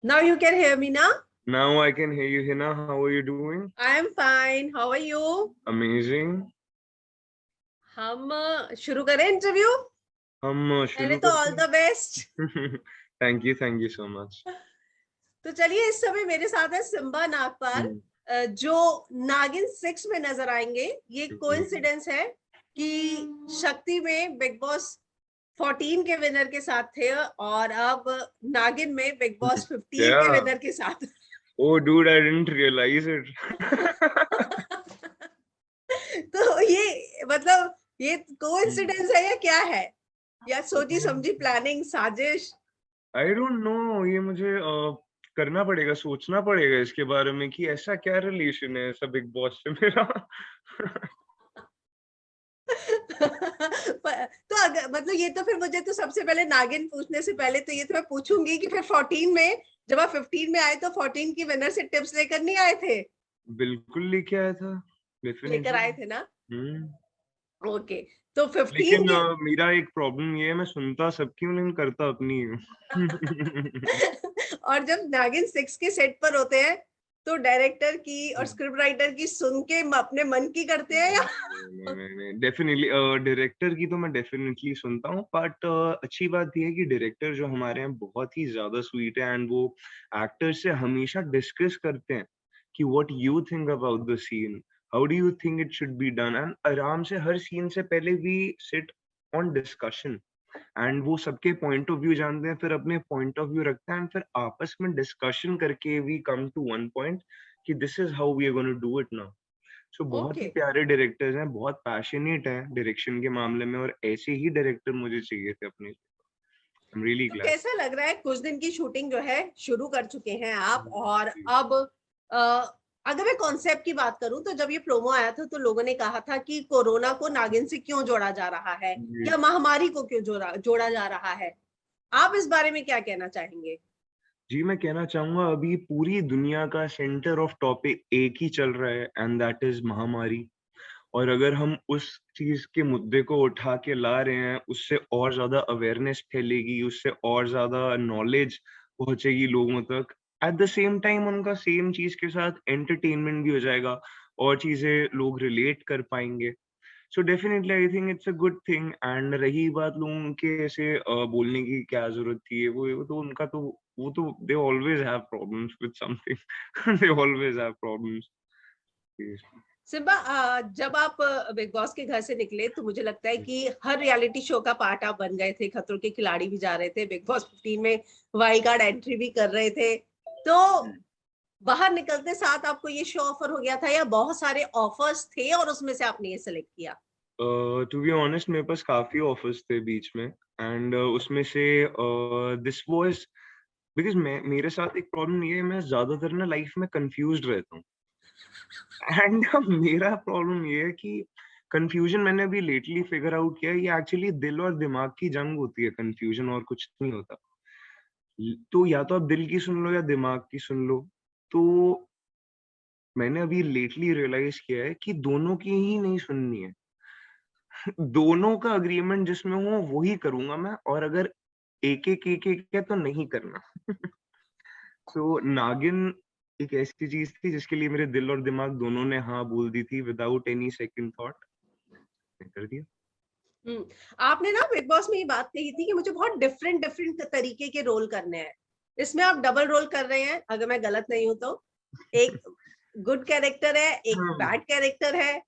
Now you can hear me now? Now I can hear you, Hina. How are you doing? I am fine. How are you? Amazing. हम शुरू करें interview? हम पहले शुरू तो करते ऑल द बेस्ट. हैं. Thank you so much. तो चलिए, इस समय मेरे साथ है सिम्बा नागपाल, हम्म, जो नागिन 6 में नजर आएंगे. ये जी. कोइंसिडेंस है कि शक्ति में बिग बॉस 14 के विनर के साथ थे और अब नागिन में बिग बॉस 15 के Yeah. विनर के साथ. Oh, dude, I didn't realize it. तो ये मतलब ये कोइंसिडेंस है या क्या है, या सोची समझी प्लानिंग, साजिश? I don't know. ये मुझे करना पड़ेगा, सोचना पड़ेगा इसके बारे में कि ऐसा क्या रिलेशन है ऐसा बिग बॉस से मेरा. तो अगर मतलब ये तो फिर मुझे तो सबसे पहले नागिन पूछने से पहले तो ये तो मैं पूछूंगी कि फिर 14 में जब आप 15 में आए तो 14 की विनर से टिप्स लेकर नहीं आए थे? बिल्कुल लेके आया था. लेकर Definitely. आए थे ना? हम्म. ओके. तो 15 लेकिन की मेरा एक प्रॉब्लम ये है, मैं सुनता सबकी हूँ लेकिन करता अपनी हूँ. और जब नागिन 6 के सेट पर होते हैं तो डायरेक्टर की और स्क्रिप्ट राइटर की सुन के अपने मन की करते हैं या? नहीं, डेफिनेटली डायरेक्टर की तो मैं डेफिनेटली सुनता हूँ, बट अच्छी बात ये है कि डायरेक्टर जो हमारे हैं बहुत ही ज्यादा स्वीट है, एंड वो एक्टर से हमेशा डिस्कस करते हैं कि what you think about the scene, how do you think it should be done, and आराम से हर सीन से पहले we sit on discussion, and वो सबके पॉइंट ऑफ व्यू जानते हैं, फिर अपने पॉइंट ऑफ व्यू रखते हैं, एंड फिर आपस में डिस्कशन करके we come to one point कि this is how we are gonna do it now. So बहुत ही ओके. प्यारे डायरेक्टर्स हैं, बहुत पैशनेट हैं डायरेक्शन के मामले में, और ऐसे ही डायरेक्टर मुझे चाहिए थे अपने. आई एम रियली तो ग्लैड. कैसा लग रहा है, कुछ दिन की शूटिंग जो है शुरू कर चुके हैं आप, और जी. अब अगर मैं कॉन्सेप्ट की बात करूं तो जब ये प्रोमो आया था तो लोगों ने कहा था कि कोरोना को नागिन से क्यों जोड़ा जा रहा है, जी. या महामारी को क्यों जोड़ा जा रहा है. आप इस बारे में क्या कहना चाहेंगे? जी, मैं कहना चाहूंगा अभी पूरी दुनिया का सेंटर ऑफ टॉपिक एक ही चल रहा है, एंड दैट इज महामारी. और अगर हम उस चीज के मुद्दे को उठा के ला रहे हैं, उससे और ज्यादा अवेयरनेस फैलेगी, उससे और ज्यादा नॉलेज पहुंचेगी लोगों तक. एट द सेम टाइम उनका सेम चीज के साथ एंटरटेनमेंट भी हो जाएगा, और चीजें लोग रिलेट कर पाएंगे. So definitely I think it's a good thing. And रही बात लोगों के ऐसे बोलने की क्या जरूरत थी, वो तो उनका तो, वो तो they always have problems with something. They always have problems. Simmba, जब आप बिग बॉस के घर से निकले तो मुझे लगता है कि हर रियलिटी शो का पार्ट आप बन गए थे. खतरों के खिलाड़ी भी जा रहे थे, बिग बॉस 15 में वाइल्ड कार्ड एंट्री भी कर रहे थे. तो बाहर निकलते साथ आपको ये शो ऑफर हो गया था, या बहुत सारे ऑफर्स थे और उसमें से आपने ये सेलेक्ट किया? टू बी ऑनेस्ट मेरे पास काफी ऑफर्स थे बीच में, एंड उसमें से दिस वाज बिकॉज मैं, मेरे साथ एक प्रॉब्लम ये है, मैं ज्यादातर ना लाइफ में कंफ्यूज्ड रहता हूँ. एंड मेरा प्रॉब्लम ये है कि कंफ्यूजन मैंने अभी लेटली फिगर आउट किया है, ये एक्चुअली दिल और दिमाग की जंग होती है, कंफ्यूजन और कुछ नहीं होता. तो या तो आप दिल की सुन लो या दिमाग की सुन लो. तो मैंने अभी लेटली रियलाइज किया है कि दोनों की ही नहीं सुननी है. दोनों का अग्रीमेंट जिसमें हो वही करूंगा मैं, और अगर एक एक है तो नहीं करना. तो नागिन एक ऐसी चीज थी जिसके लिए मेरे दिल और दिमाग दोनों ने हाँ बोल दी थी, विदाउट एनी सेकंड थॉट कर दिया. हम्म. आपने ना बिग बॉस में ये बात कही थी कि मुझे बहुत डिफरेंट डिफरेंट तरीके के रोल करने हैं. इसमें आप डबल रोल कर रहे हैं, अगर मैं गलत नहीं हूं तो. एक गुड कैरेक्टर है, एक हाँ. बैड कैरेक्टर है.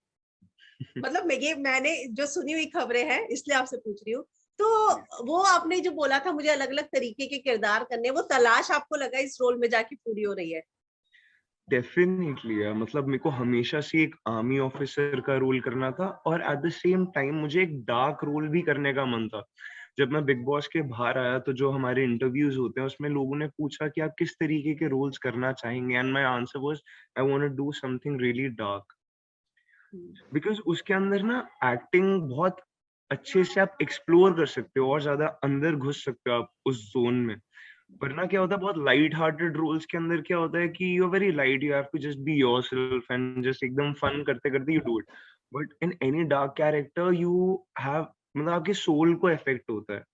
मतलब मैंने जो सुनी हुई खबरें हैं इसलिए आपसे पूछ रही हूँ. तो वो आपने जो बोला था मुझे अलग अलग तरीके के किरदार करने, वो तलाश आपको लगा इस रोल में जाके पूरी हो रही है? डेफिनेटली है, मतलब मेरे को हमेशा से एक आर्मी ऑफिसर का रोल करना था, और एट द सेम टाइम मुझे एक डार्क रोल भी करने का मन था. जब मैं बिग बॉस के बाहर आया तो जो हमारे इंटरव्यूज होते हैं उसमें लोगों ने पूछा कि आप किस तरीके के रोल्स करना चाहेंगे, and my answer was I want to do something really dark. Because उसके अंदर ना एक्टिंग बहुत अच्छे से आप एक्सप्लोर कर सकते हो, और ज्यादा अंदर घुस सकते हो आप उस जोन में. वरना क्या होता है, बहुत लाइट हार्टेड रोल्स के अंदर क्या होता है कि you are very light, you have to just be yourself and just एकदम फन करते करते you do it. But in any dark character you have, मतलब आपके सोल को इफेक्ट होता है.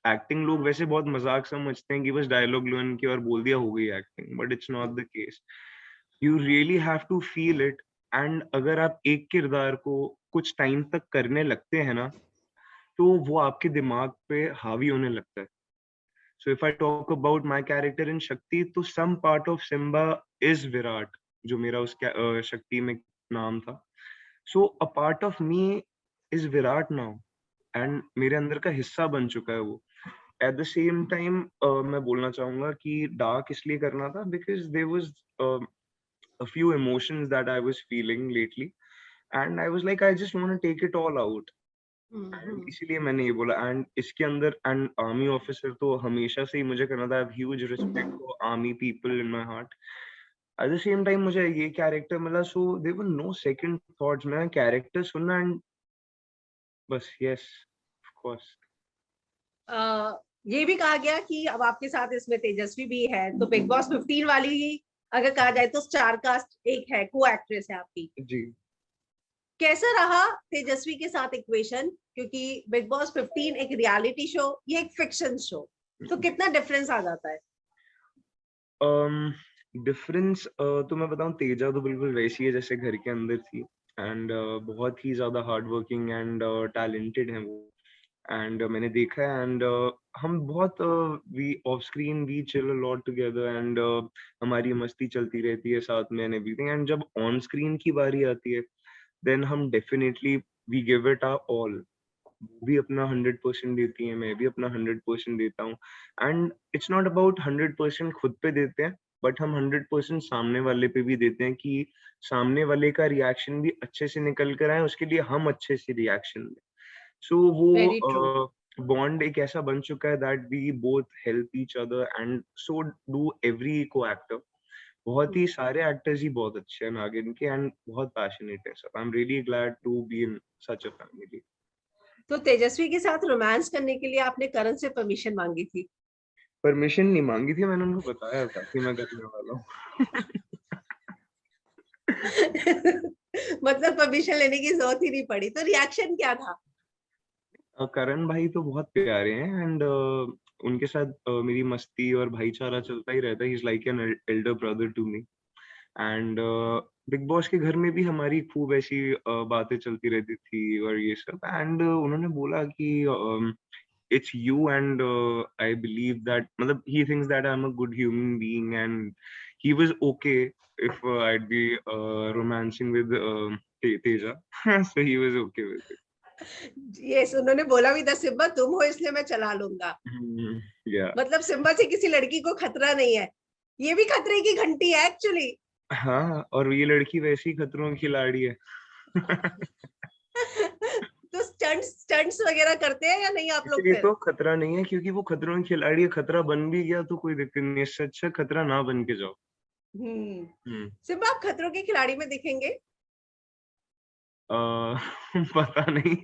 एक्टिंग लोग वैसे बहुत मजाक समझते हैं कि बस डायलॉग लर्न किया और बोल दिया हो गई acting, but it's not the case. You really have to feel it, and अगर आप एक किरदार को कुछ टाइम तक करने लगते हैं ना, तो वो आपके दिमाग पे हावी होने लगता है। So if I talk about my character in Shakti, तो some part of Simba is Virat, जो मेरा शक्ति में नाम था। So a part of me is Virat now, and मेरे अंदर का हिस्सा बन चुका है वो। एट द सेम टाइम मैं बोलना चाहूंगा कि डार्क इसलिए करना था because there was a few emotions that I was feeling lately, and I was like, I just want to take it all out. And इसीलिए मैंने ये बोला, एंड इसके अंदर एंड आर्मी ऑफिसर तो हमेशा से ही मुझे करना था। Huge respect for army people in my heart. At the same time मुझे ये कैरेक्टर मिला, so there were no second thoughts. मैं कैरेक्टर सुनना एंड बस यस, ऑफ कोर्स। ये भी कहा गया कि अब आपके साथ इसमें तेजस्वी भी है, तो बिग बॉस 15 वाली ही अगर कहा जाए तो स्टार कास्ट एक है, को एक्ट्रेस है आपकी। जी। कैसा रहा तेजस्वी के साथ इक्वेशन, क्योंकि बिग बॉस 15 एक रियलिटी शो, ये एक फिक्शन शो, तो कितना डिफरेंस आ जाता है? डिफरेंस तो मैं बताऊं, तेजा तो बिल्कुल वैसी है जैसे घर के अंदर थी, एंड बहुत ही ज्यादा हार्ड वर्किंग एंड टैलेंटेड है वो। एंड मैंने देखा है, एंड हम बहुत we off screen we chill a lot together, and हमारी मस्ती चलती रहती है साथ में एंड एवरीथिंग। एंड जब ऑन स्क्रीन की बारी आती है, देन हम definitely we give it our all. वो भी अपना 100% देती है, मैं भी अपना 100% देता हूँ। एंड इट्स नॉट अबाउट 100% खुद पे देते हैं, बट हम 100% सामने वाले पे भी देते हैं कि सामने वाले का रिएक्शन भी अच्छे से निकल कर आए, उसके लिए हम अच्छे से रिएक्शन दें। So very true. वो बॉन्ड एक ऐसा बन चुका है that we both help each other, and so do every co actor. बहुत ही सारे एक्टर्स ही बहुत अच्छे हैं नागिन के, एंड बहुत पैशनेट है सब। I am really glad to be in such a family. तो तेजस्वी के साथ रोमांस करने के लिए आपने करण से परमिशन मांगी थी? परमिशन नहीं मांगी थी, मैंने उनको बताया था कि मैं करने वाला हूँ। मतलब परमिशन लेने की जरूरत ही नहीं पड़ी, तो रिएक्शन क्या था? करण भाई तो बहुत प्यारे हैं, एंड उनके साथ मेरी मस्ती और भाईचारा चलता ही रहता है। He is like an elder brother to me. And Bigg Boss के घर में भी हमारी खूब ऐसी बातें चलती रहती थी और ये सब। एंड उन्होंने बोला कि it's you, and I believe that मतलब he thinks that I'm a good human being, and he was okay if I'd be romancing with Teja. So he was okay with it. Yes, उन्होंने बोला भी था, Simba तुम हो इसलिए मैं चला लूंगा। Yeah. मतलब सिम्बा से किसी लड़की को खतरा नहीं है, ये भी खतरे की घंटी है एक्चुअली। हाँ, और ये लड़की वैसी खतरों की खिलाड़ी है। तो स्टंट्स वगैरह करते हैं या नहीं आप लोग इसलिए फिर? तो खतरा नहीं है, क्योंकि वो खतरों की खिलाड़ी है। खतरा बन भी गया तो कोई दिक्कत नहीं है, इससे अच्छा खतरा ना बन के जाओ। हम्म। सिम्बा आप खतरों की खिलाड़ी में दिखेंगे? पता नहीं।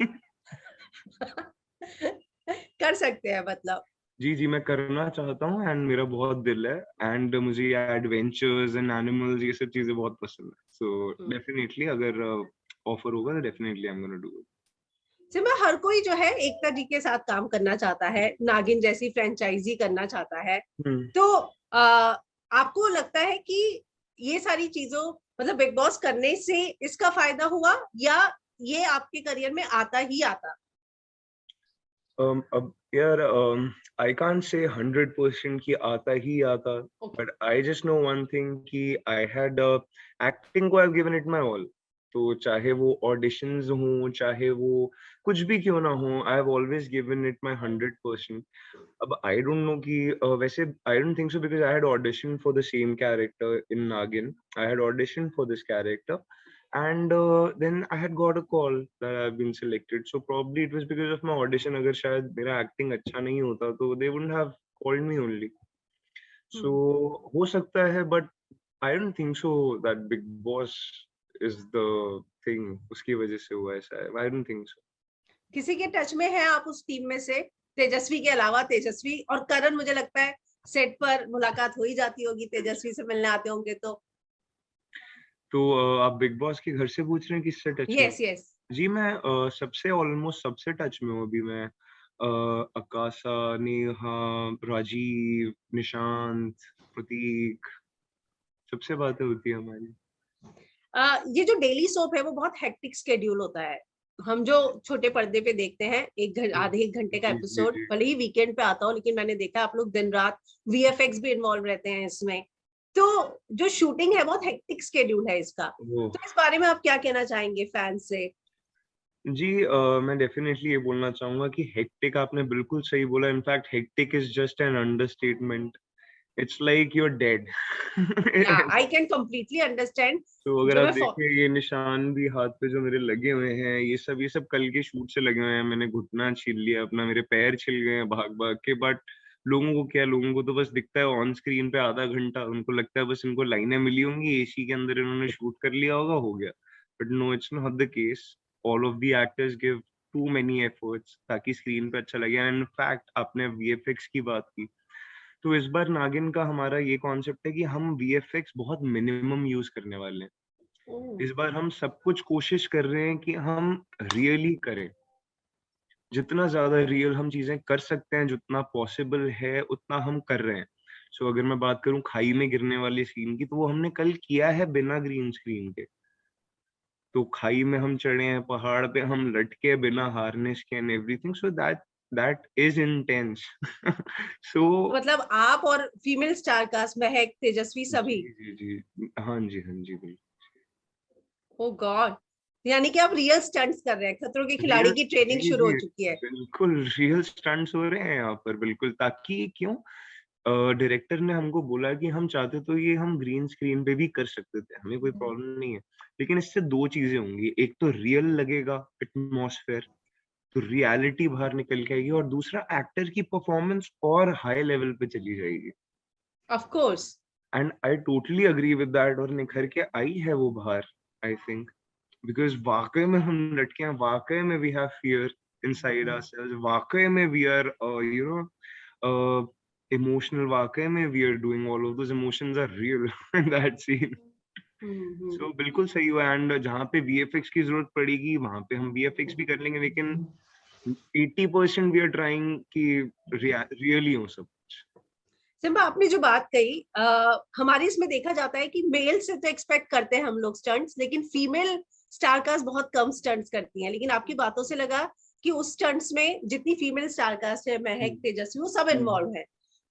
कर सकते हैं मतलब? जी, जी, मैं करना चाहता हूँ, एंड मेरा बहुत दिल है, एंड मुझे ये एडवेंचर्स एंड एनिमल्स ये सब चीज़ें बहुत पसंद है। सो डेफिनिटली अगर ऑफर होगा तो definitely I am gonna do it. Simba, हर कोई जो है एकता जी के साथ काम करना चाहता है, नागिन जैसी फ्रेंचाइजी करना चाहता है, हुँ। तो आपको लगता है कि ये सारी चीजों, मतलब बिग बॉस करने से इसका फायदा हुआ, या ये आपके करियर में आता ही आता? अब यार आई कांट से 100% कि आता ही आता, but I just know one thing कि आई हैड एक्टिंग को I have given it my all. तो चाहे वो ऑडिशंस हों, चाहे वो कुछ भी क्यों ना हो, I have always given it my 100%। अब आई डोंट नो कि वैसे I don't think so, because I had audition for the same character in Naagin. I had audition for this character, and then I had got a call that I've been selected. So probably it was because of my audition. अगर शायद मेरा acting अच्छा नहीं होता तो they wouldn't have called me only. So हो सकता है, but I don't think so that Big Boss is the thing. उसकी वजह से हुआ ऐसा है. I don't think so. किसी के टच में है आप उस टीम में से? तेजस्वी के अलावा तेजस्वी और करण, मुझे लगता है सेट पर मुलाकात हो ही जाती होगी, तेजस्वी से मिलने आते होंगे तो? तो आप बिग बॉस के घर से पूछ रहे हैं किससे टच में? Yes yes. जी, मैं सबसे ऑलमोस्ट सबसे टच में हूँ अभी मैं। आकाशा, नेहा, राजीव, निशांत, प्रतीक, सबसे बातें होती है हमारी। ये जो डेली सोप है वो बहुत हेक्टिक शेड्यूल होता है। हम जो छोटे पर्दे पे देखते हैं आधे एक घंटे का जी, जी, एपिसोड, जी। भले ही वीकेंड पे आता हो, लेकिन मैंने देखा आप लोग दिन रात वीएफएक्स भी इन्वॉल्व रहते हैं इसमें। तो जो शूटिंग है बहुत हेक्टिक शेड्यूल है इसका। ओह! तो इस बारे में आप क्या कहना चाहेंगे फैंस से? जी, मैं डेफ़िनेटली ये बोलना चाहूँगा कि हेक्टिक आपने बिल्कुल सही बोला। In fact hectic is just an understatement. It's like you are dead. या आई कैन कंप्लीटली अंडरस्टैंड। तो अगर जो आप मैं देखें ये निशान भी हाथ पे जो मेरे लगे हुए हैं, ये सब कल के शूट से लगे हुए हैं। मैंने घुटना छील लिया अपना, मेरे पैर छिल गए हैं भाग-भाग के। बट लोगों को क्या, लोगों को तो बस दिखता है ऑन स्क्रीन पे आधा घंटा, उनको लगता है बस इनको लाइनें मिली होंगी, एसी के अंदर इन्होंने शूट कर लिया होगा, हो गया। But no, it's not the case. All of the actors give too many efforts ताकि स्क्रीन पे अच्छा लगे। एंड इनफैक्ट आपने वीएफएक्स की बात की, तो इस बार नागिन का हमारा ये कॉन्सेप्ट है कि हम वीएफएक्स बहुत मिनिमम यूज़ करने वाले हैं। इस बार हम सब कुछ कोशिश कर रहे हैं कि हम रियली करें। जितना ज़्यादा रियल हम चीज़ें कर सकते हैं, जितना पॉसिबल है, उतना हम कर रहे हैं। सो अगर मैं बात करूँ खाई में गिरने वाले सीन की, तो वो हमने कल किया है बिना ग्रीन स्क्रीन के। तो खाई में हम चढ़े हैं, पहाड़ पे हम लटके बिना हार्नेस के and everything, so that that is intense. So मतलब आप और फीमेल स्टार कास्ट महक, तेजस्वी जी, सभी। जी, जी। हाँ जी, हाँ जी, बिल्कुल। ओ गॉड! यानी कि आप रियल स्टंट्स कर रहे हैं, खतरों के खिलाड़ी रियल की ट्रेनिंग जी, शुरू हो जी। चुकी है। बिल्कुल, रियल स्टंट्स हो रहे हैं यहाँ पर बिल्कुल, ताकि क्यों डायरेक्टर ने हमको बोला कि हम चाहते तो ये हम ग्रीन स्क्रीन पे भी कर सकते थे, हमें कोई प्रॉब्लम नहीं है। लेकिन इससे 2 चीज़ें होंगी, एक तो रियल लगेगा एटमॉस्फेयर, तो रियलिटी बाहर निकल के आएगी, और दूसरा एक्टर की परफॉर्मेंस और हाई लेवल पे चली जाएगी। Of course. And I totally agree with that, और निखर के आई है वो बाहर, आई थिंक। बिकॉज़ वाक़ई में हम लड़के हैं, वाक़ई में we have fear inside ourselves, वाक़ई में वी आर इमोशनल, वाक़ई में we are doing all of those emotions are real in that scene. Hmm. So बिल्कुल सही हुआ, एंड जहाँ पे वीएफएक्स की ज़रूरत पड़ेगी, वहाँ पे हम वीएफएक्स भी कर लेंगे, लेकिन 80% वी आर ट्राइंग कि रियली हो सब कुछ। सिम्बा, आपने जो बात कही, हमारे इसमें देखा जाता है कि मेल से तो एक्सपेक्ट करते हैं हम लोग स्टंट्स, लेकिन फीमेल स्टार कास्ट बहुत कम स्टंट्स करती हैं। लेकिन आपकी बातों से लगा कि उस स्टंट्स में जितनी फीमेल स्टार कास्ट है, हुँ, महक, तेजस्वी, वो सब हुँ, हुँ। इन्वॉल्व है।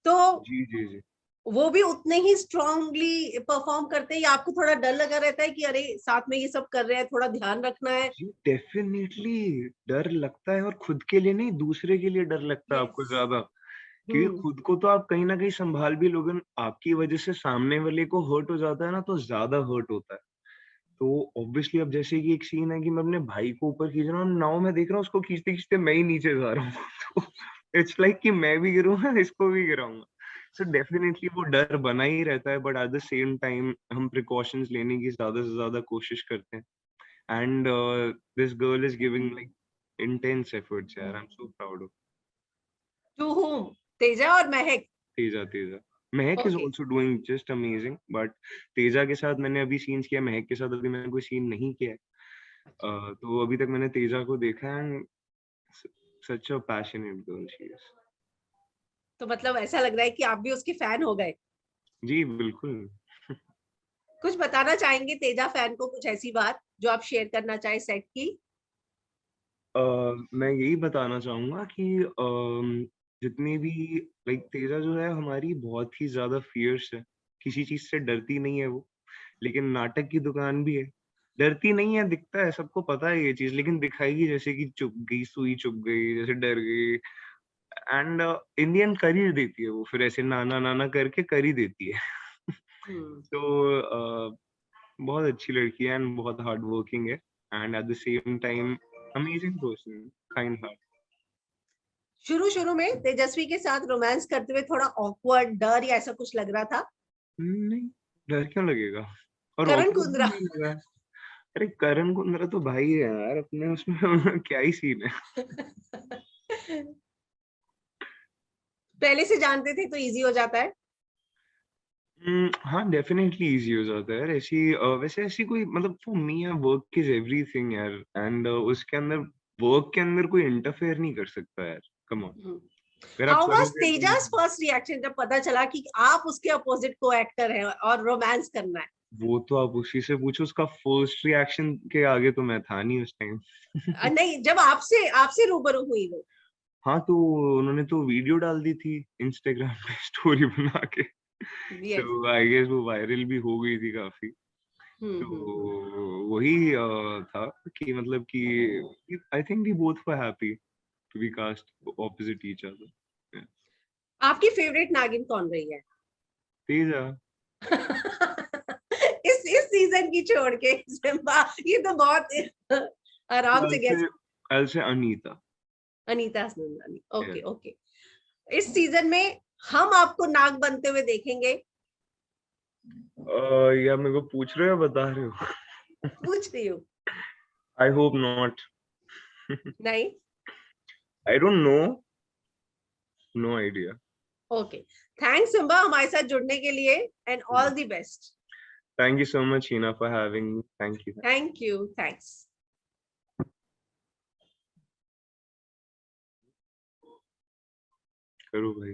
तो जी, जी, जी। वो भी उतने ही स्ट्रांगली परफॉर्म करते हैं, या आपको थोड़ा डर लगा रहता है कि अरे साथ में ये सब कर रहे हैं, थोड़ा ध्यान रखना है? जी, डेफ़िनेटली डर लगता है, और खुद के लिए नहीं, दूसरे के लिए डर लगता है आपको यस। ज़्यादा। क्योंकि हम्म। खुद को तो आप कहीं न कहीं सँभाल भी लोगे, आपकी वज़ह से सामने वाले को हर्ट हो जाता है ना, तो ज़्यादा हर्ट होता है। तो ऑब्वियसली अब जैसे कि एक सीन है कि मैं अपने भाई को ऊपर खींच रहा हूँ, नाव में देख रहा हूँ उसको खींचते-खींचते मैं ही नीचे जा रहा हूँ। तो इट्स लाइक कि मैं भी गिरूँगा, इसको भी गिराऊँगा। सो डेफ़िनेटली वो डर बना ही रहता है, but at the same time हम प्रिकॉशंस लेने की ज़्यादा से ज़्यादा कोशिश करते हैं। And this girl is giving like intense efforts यार, I am so proud of to whom? Teja और Mahak? Teja, Teja. Mahak is okay. Also doing just amazing, but Teja के साथ मैंने अभी सीन्स किया, महक के साथ अभी मैंने कोई सीन नहीं किया है। तो अभी तक मैंने तेजा को देखा, एंड स such a passionate girl she is. तो मतलब ऐसा लग रहा है कि आप भी उसके फैन हो गए। जी, बिल्कुल। कुछ बताना चाहेंगे तेजा फैन को, कुछ ऐसी बात जो आप शेयर करना चाहें सेट की? अ, मैं यही बताना चाहूँगा कि जितनी भी लाइक तेजा जो है हमारी बहुत ही ज़्यादा फ़ियर्स है, किसी चीज़ से डरती नहीं है वो, लेकिन नाटक की दुकान भी है। डरती नहीं है, दिखता है, सबको पता है ये चीज़, लेकिन दिखाएगी जैसे कि चुप गई, सुई चुभ गई, जैसे डर गई, एंड इन द एंड कर ही देती है वो, फिर ऐसे नाना-नाना करके कर ही देती है। हम्म। तो बहुत अच्छी लड़की है, एंड बहुत हार्ड वर्किंग है, and at the same time amazing person, kind heart. शुरू-शुरू में तेजस्वी के साथ रोमांस करते हुए थोड़ा ऑकवर्ड, डर या ऐसा कुछ लग रहा था? नहीं, डर क्यों लगेगा? और करण ऑकवर्ड भी कुंद्रा। नहीं लगा है। अरे करण कुंद्रा तो भाई है यार, अपने उसमें क्या ही सीन है। पहले से जानते थे तो इजी हो जाता है। हाँ, डेफ़िनेटली ईज़ी हो जाता है यार, वैसे ऐसी कोई मतलब for me work is everything यार, एंड उसके अंदर वर्क के अंदर कोई इंटरफेयर नहीं कर सकता यार। कम ऑन, हम्म। अगर आप How was करोगे तो Teja's first reaction जब पता चला कि आप उसके अपोजिट को एक्टर हैं और रोमांस करना है? वो तो आप उसी से पूछो, उसका फर्स्ट रिएक्शन के आगे तो मैं था नहीं उस टाइम। नहीं, जब आपसे आपसे रूबरू हुई वो। हाँ, तो उन्होंने तो वीडियो डाल दी थी इंस्टाग्राम पे स्टोरी बना के, यस। तो आई गेस वो वायरल भी हो गई थी काफी। तो वही था कि मतलब कि I think we both were happy to be cast opposite each other. आपकी फेवरेट नागिन कौन रही है? तेजा। इस सीजन की छोड़ के सिम्बा, ये तो बहुत आराम से guess. I'll say Anita. Anita Hasnandani, okay Yes. Okay. इस सीजन में हम आपको नाग बनते हुए देखेंगे? या मेरे को पूछ रहे हो या बता रहे हो? पूछ रही हूँ। I hope not. नहीं? I don't know, no idea. Okay, thanks Simba हमारे साथ जुड़ने के लिए, and all the best. Thank you so much Hina for having me. Thank you. Thank you, thanks. करो भाई।